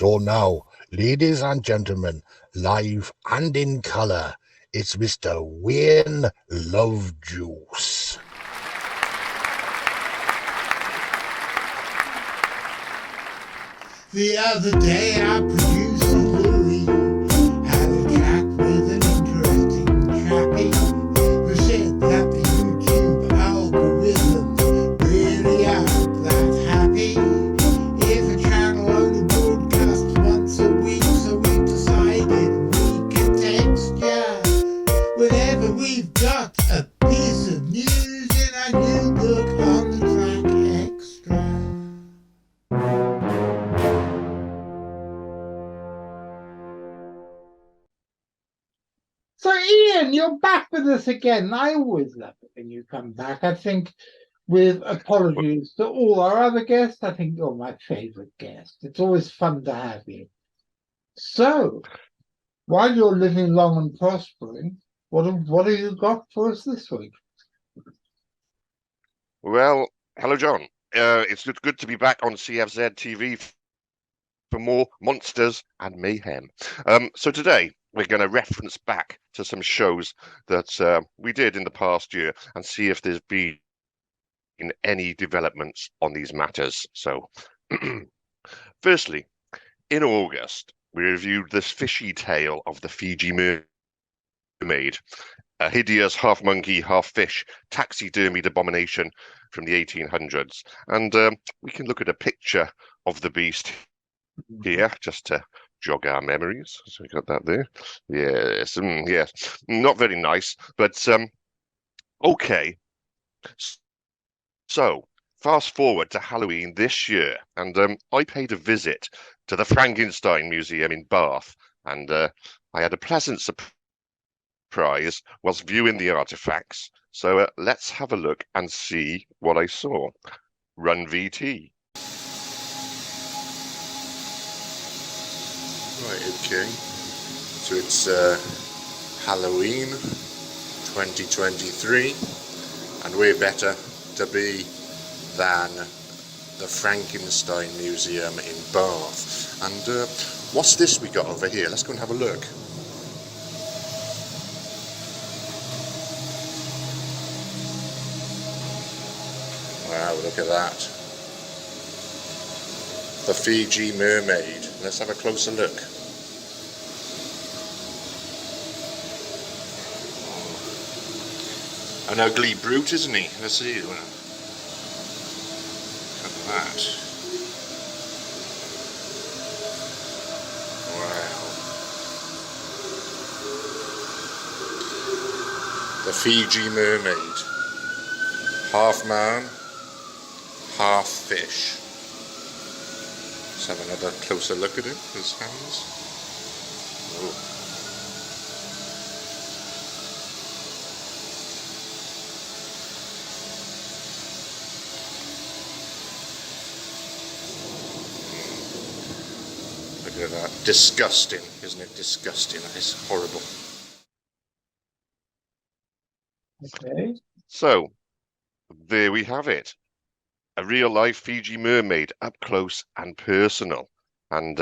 So now, ladies and gentlemen, live and in colour, it's Mr. Wayne Lovejuice. The other day our producer Louis had a chat with an interesting chappie who said that the YouTube algorithm really aren't that happy if a channel only broadcasts once a week, so we decided we can text ya whenever we've got a piece of news in our new book on the track Xtra. So, Ian, you're back with us again. I always love it when you come back. I think, with apologies to all our other guests, I think you're my favourite guest. It's always fun to have you. So, while you're living long and prospering, what have you got for us this week? Well, hello, John. It's good to be back on CFZ TV for more monsters and mayhem. So today we're going to reference back to some shows that we did in the past year and see if there's been any developments on these matters. So, firstly, in August, we reviewed this fishy tale of the Fiji mermaid, a hideous half monkey, half fish, taxidermied abomination from the 1800s. And we can look at a picture of the beast here just to jog our memories. So we got that there. Yes, yes, not very nice, but okay. So fast forward to Halloween this year, and I paid a visit to the Frankenstein Museum in Bath, and I had a pleasant surprise whilst viewing the artifacts. So let's have a look and see what I saw. Run VT. Right, okay. So it's Halloween 2023, and we're better to be than the Frankenstein Museum in Bath. And what's this we got over here? Let's go and have a look. Wow, look at that. The Fiji mermaid. Let's have a closer look. An ugly brute, isn't he? Let's see. Look at that. Wow. The Fiji mermaid. Half man, half fish. Let's have another closer look at him, his hands. Oh. Look at that. Disgusting, isn't it? Disgusting. That is horrible. Okay. So there we have it. A real-life Fiji mermaid up close and personal. And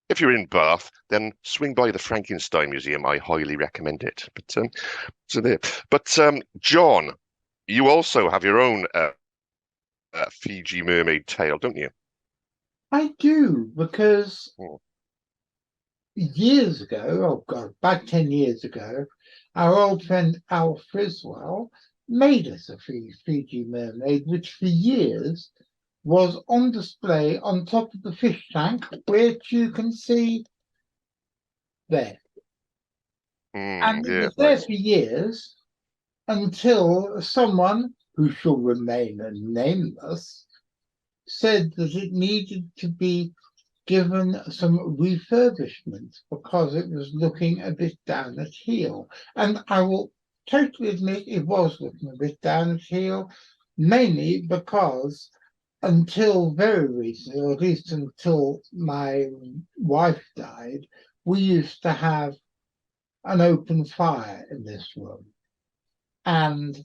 if you're in Bath, then swing by the Frankenstein Museum. I highly recommend it. But so there. But John, you also have your own Fiji mermaid tale, don't you? I do, because years ago, oh God, about 10 years ago, our old friend Al Friswell made us a Fiji mermaid, which for years was on display on top of the fish tank, which you can see there. And it was there for years until someone, who shall remain nameless, said that it needed to be given some refurbishment because it was looking a bit down at heel. And I will totally admit it was looking a bit down at heel, mainly because until very recently, or at least until my wife died, we used to have an open fire in this room. And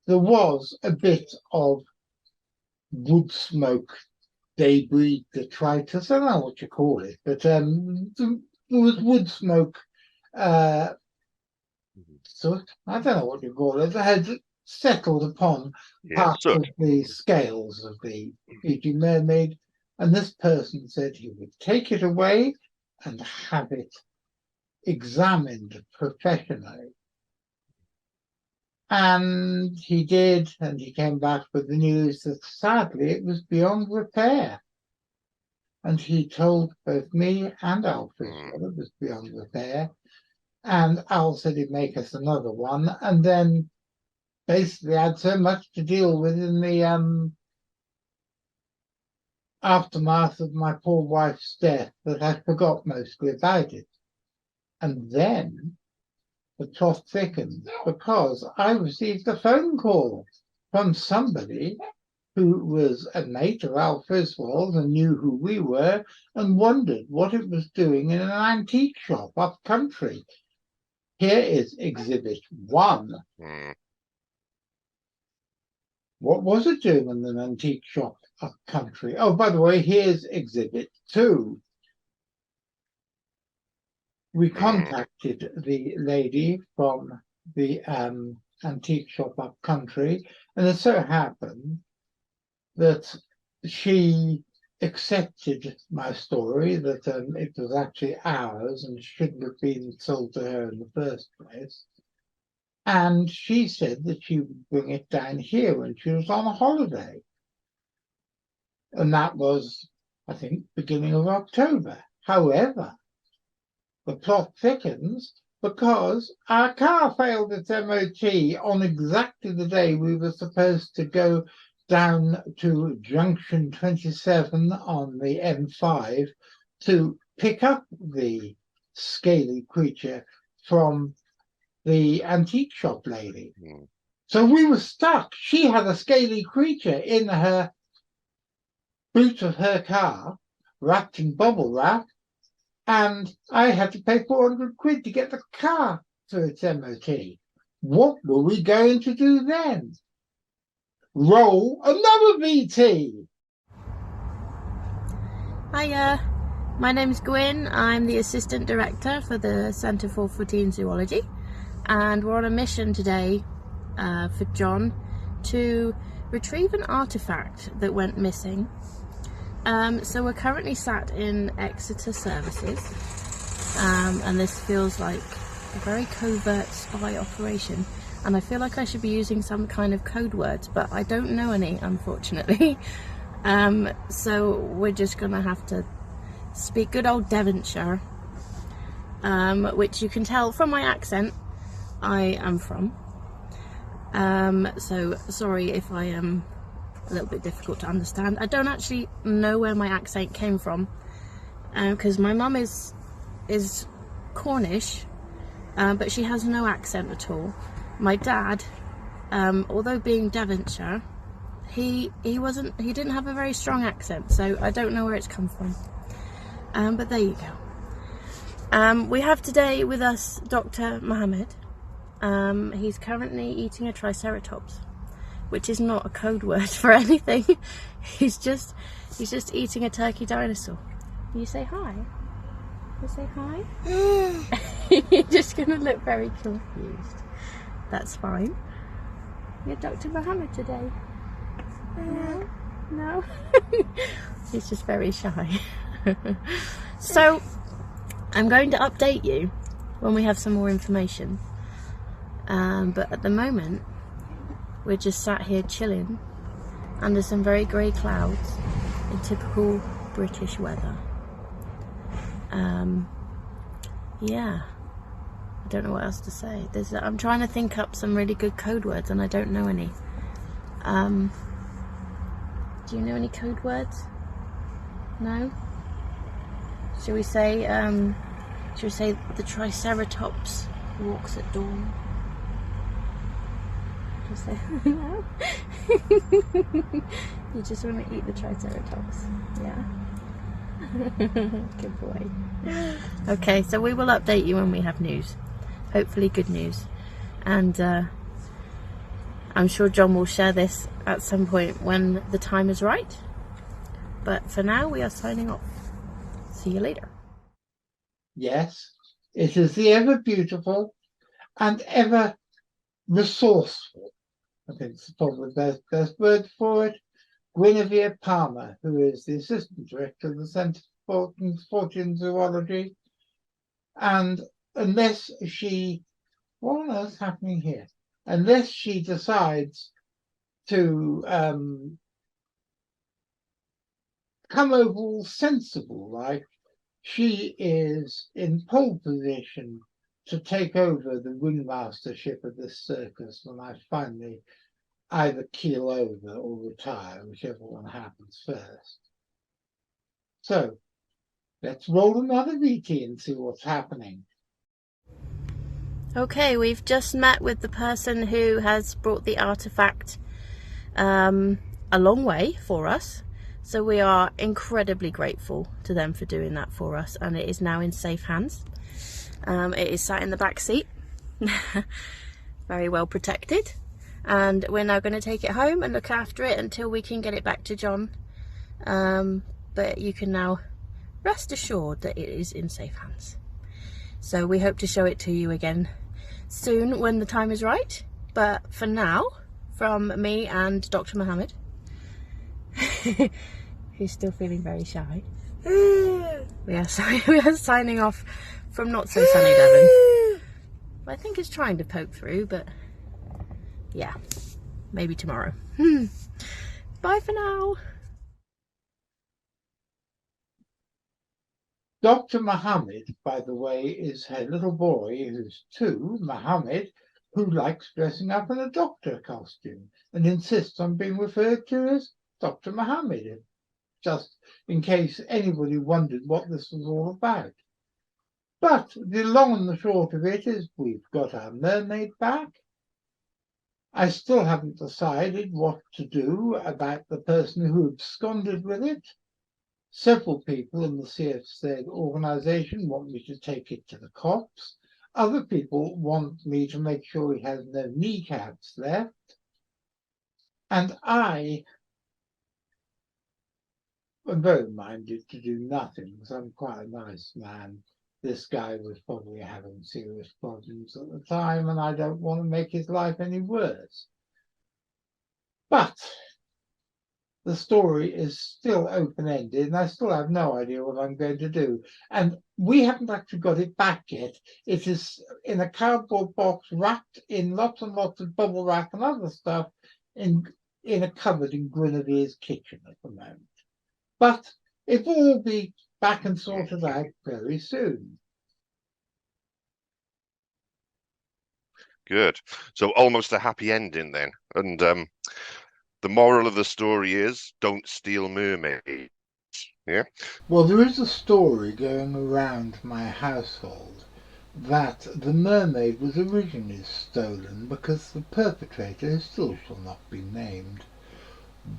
there was a bit of wood smoke debris, detritus, I don't know what you call it, but there was wood smoke, soot, I don't know what you call it, that had settled upon Yeah, parts soot. of the scales of the Fiji mermaid, and this person said he would take it away and have it examined professionally. And he did, and he came back with the news that sadly it was beyond repair. And he told both me and Alfred that it was beyond repair. And Al said he'd make us another one. And then basically I had so much to deal with in the aftermath of my poor wife's death that I forgot mostly about it. And then the plot thickened because I received a phone call from somebody who was a mate of Al Friswold and knew who we were and wondered what it was doing in an antique shop up country. Here is Exhibit 1. What was it doing in an antique shop up country? Oh, by the way, here's Exhibit 2. We contacted the lady from the antique shop up country, and it so happened that she accepted my story, that it was actually ours and shouldn't have been sold to her in the first place. And she said that she would bring it down here when she was on a holiday. And that was, I think, beginning of October. However, the plot thickens because our car failed its MOT on exactly the day we were supposed to go down to junction 27 on the M5 to pick up the scaly creature from the antique shop lady. So we were stuck. She had a scaly creature in her boot of her car, wrapped in bubble wrap, and I had to pay 400 quid to get the car to its MOT. What were we going to do then? Roll another VT. Hiya, my name's Guin. I'm the Assistant Director for the Centre for Footy and Zoology, and we're on a mission today for John to retrieve an artefact that went missing. So we're currently sat in Exeter services, and this feels like a very covert spy operation, and I feel like I should be using some kind of code words, but I don't know any, unfortunately. So we're just gonna have to speak good old Devonshire, which you can tell from my accent I am from. So sorry if I am a little bit difficult to understand. I don't actually know where my accent came from, because my mum is Cornish, but she has no accent at all. My dad, although being Devonshire, he didn't have a very strong accent, so I don't know where it's come from. But there you go. We have today with us Dr. Mohammed. He's currently eating a triceratops, which is not a code word for anything. He's just eating a turkey dinosaur. You say hi. You say hi. You're just gonna look very confused. That's fine. You're Dr. Mohammed today. No. He's just very shy. So I'm going to update you when we have some more information. But at the moment, we're just sat here chilling under some very grey clouds in typical British weather. Yeah, I don't know what else to say. I'm trying to think up some really good code words and I don't know any. Do you know any code words? No? Shall we say the Triceratops walks at dawn? Say no? You just want to eat the Triceratops, yeah? Good boy. Okay, so we will update you when we have news, hopefully good news, and I'm sure John will share this at some point when the time is right. But for now, we are signing off. See you later. Yes, it is the ever beautiful and ever resourceful, I think it's probably the best word for it, Guinevere Palmer, who is the Assistant Director of the Centre for Fortean Zoology. And unless she, what on earth's happening here? Unless she decides to come over all sensible, like she is in pole position to take over the ringmastership of this circus when I finally either keel over or retire, whichever one happens first. So let's roll another VT and see what's happening. Okay, we've just met with the person who has brought the artifact a long way for us. So we are incredibly grateful to them for doing that for us, and it is now in safe hands. It is sat in the back seat, very well protected, and we're now going to take it home and look after it until we can get it back to John. But you can now rest assured that it is in safe hands. So we hope to show it to you again soon when the time is right. But for now, from me and Dr. Mohammed, who's still feeling very shy, we are signing off from not so sunny Devon. I think it's trying to poke through, but yeah, maybe tomorrow. Bye for now. Dr. Mohammed, by the way, is her little boy, who's 2, Mohammed, who likes dressing up in a doctor costume and insists on being referred to as Dr. Mohammed, just in case anybody wondered what this was all about. But the long and the short of it is we've got our mermaid back. I still haven't decided what to do about the person who absconded with it. Several people in the CFZ organisation want me to take it to the cops. Other people want me to make sure he has no kneecaps left. And I am very minded to do nothing, because I'm quite a nice man. This guy was probably having serious problems at the time, and I don't want to make his life any worse. But the story is still open-ended, and I still have no idea what I'm going to do. And we haven't actually got it back yet. It is in a cardboard box wrapped in lots and lots of bubble wrap and other stuff in a cupboard in Guinevere's kitchen at the moment. But it will all be back and sorted out very soon. Good. So almost a happy ending then. And the moral of the story is don't steal mermaids. Yeah? Well, there is a story going around my household that the mermaid was originally stolen because the perpetrator, who still shall not be named,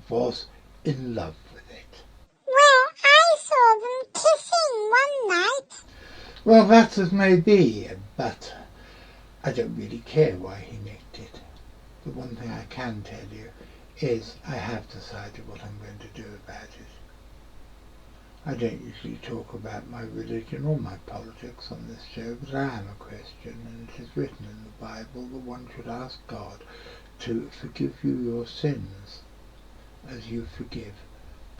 was in love with it. Well, I saw them kissing one night. Well, that's as may be, but I don't really care why he nicked it. The one thing I can tell you is I have decided what I'm going to do about it. I don't usually talk about my religion or my politics on this show, but I am a Christian, and it is written in the Bible that one should ask God to forgive you your sins as you forgive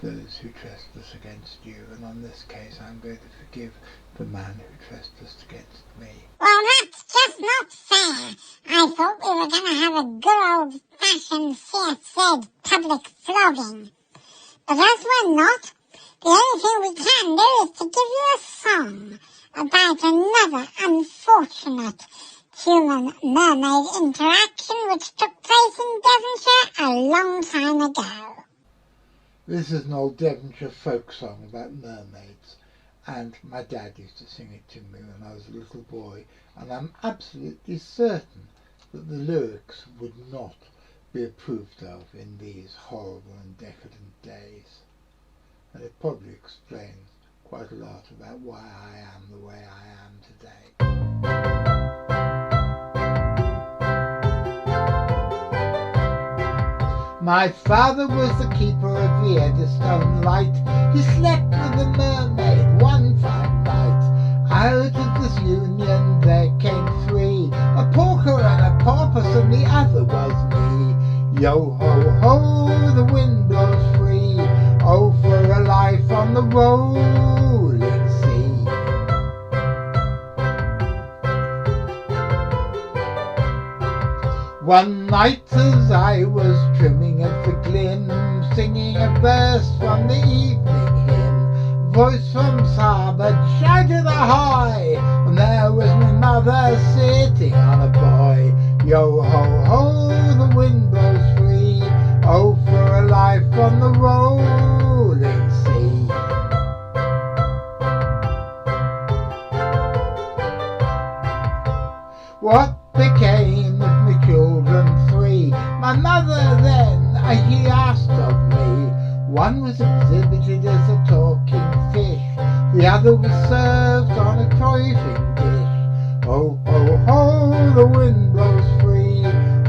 those who trespass against you. And on this case, I'm going to forgive the man who trespassed against me. Well, that's just not fair. I thought we were going to have a good old-fashioned CFZ public flogging. But as we're not, the only thing we can do is to give you a song about another unfortunate human-mermaid interaction which took place in Devonshire a long time ago. This is an old Devonshire folk song about mermaids, and my dad used to sing it to me when I was a little boy, and I'm absolutely certain that the lyrics would not be approved of in these horrible and decadent days. And it probably explains quite a lot about why I am the way I am today. My father was the keeper of the Eddystone light. He slept with a mermaid one fine night. Out of this union there came three, a porker and a porpoise, and the other was me. Yo ho ho, the wind blows free. Oh, for a life on the rolling sea. One night as I was trimming at the Guin, singing a verse from the evening hymn, voice from starboard shouted ahoy, and there was my mother sitting on a buoy. Yo ho ho, the wind blows free. Oh, for a life on the rolling sea. What became of my children three? My mother then, he asked of me. One was exhibited as a talking fish, the other was served on a chafing dish. Oh ho ho, the wind blows free.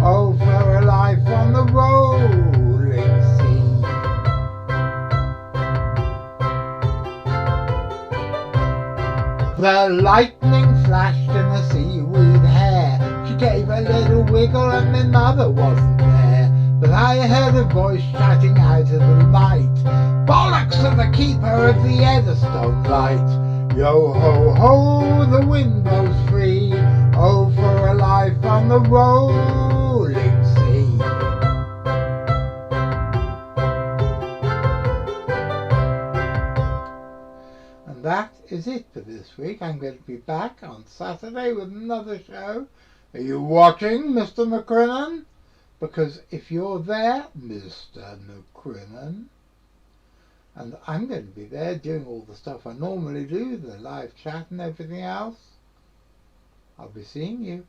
Oh, for a life on the rolling sea. The lightning flashed in the seaweed hair. She gave a little wiggle and my mother wasn't there. But I heard a voice shouting out of the night, bollocks to the keeper of the Eddystone light. Yo ho ho, the wind blows free. Oh, for a life on the rolling sea. And that is it for this week. I'm going to be back on Saturday with another show. Are you watching, Mr. McCrinnan? Because if you're there, Mr. McCrinnan, and I'm going to be there doing all the stuff I normally do, the live chat and everything else, I'll be seeing you.